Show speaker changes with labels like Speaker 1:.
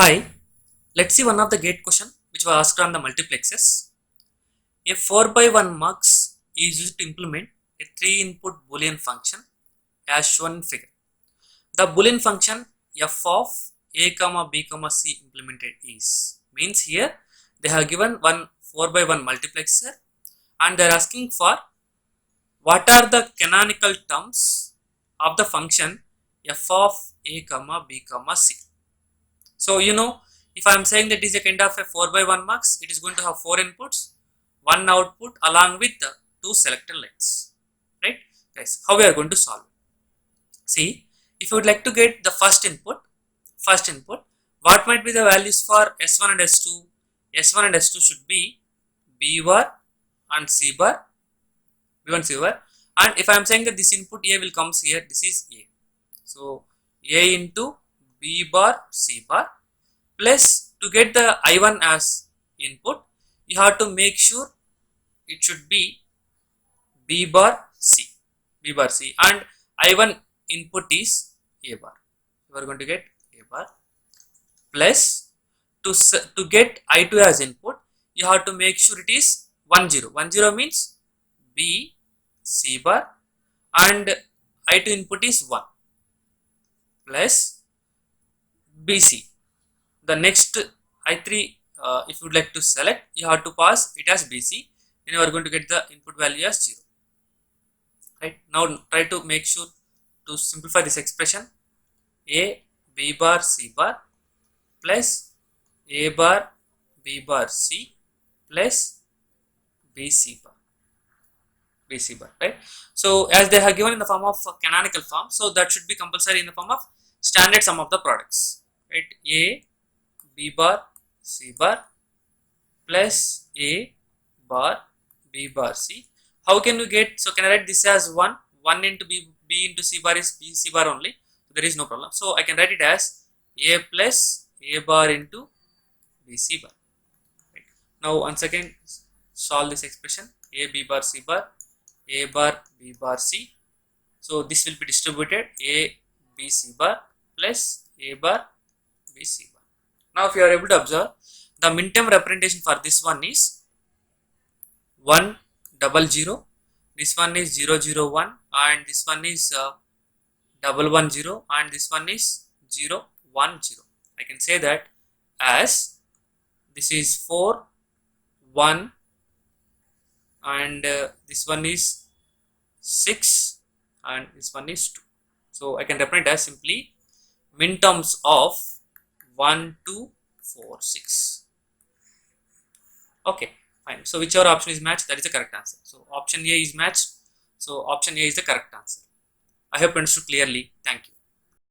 Speaker 1: Hi, let's see one of the gate question which was asked on the multiplexers. A 4 by 1 MUX is used to implement a 3 input Boolean function as shown in figure. The Boolean function f of a comma b comma c implemented is means here they have given one 4 by 1 multiplexer and they are asking for what are the canonical terms of the function f of a comma b comma c. So if I am saying that it is a kind of a 4 by 1 MUX, it is going to have 4 inputs, 1 output along with 2 selector lines. Right guys, how we are going to solve it? See, if you would like to get the first input, what might be the values for S1 and S2? S1 and S2 should be B bar and C bar, B1 C bar, and if I am saying that this input A will comes here, this is A. So A into B bar C bar, plus to get the I1 as input, you have to make sure it should be B bar C, and I1 input is A bar. You are going to get A bar, plus to get I2 as input, you have to make sure it is 1 0. 1 0 means B C bar and I2 input is 1 plus BC. The next I3, if you would like to select, you have to pass it as BC, then you are going to get the input value as 0. Right, now try to make sure to simplify this expression. A B bar C bar plus A bar B bar C plus BC bar, right? So as they have given in the form of canonical form, so that should be compulsory in the form of standard sum of the products, right? A B bar C bar plus A bar B bar C. How can we get? So can I write this as 1 into B into C bar is B C bar only, so there is no problem. So I can write it as A plus A bar into B C bar. Right. Now once again solve this expression. A B bar C bar, A bar B bar C. So this will be distributed A B C bar plus A bar B C bar. Now if you are able to observe, the minterm representation for this one is 1 0 0, this one is 0 0 1, and this one is 1 1 0, and this one is 0 1 0. I can say that as this is 4 1 and this one is 6 and this one is 2. So I can represent as simply minterms of 1 2 4 6. Okay, fine. So whichever option is matched, that is the correct answer. So option A is matched, so option A is the correct answer. I hope you understood clearly. Thank you.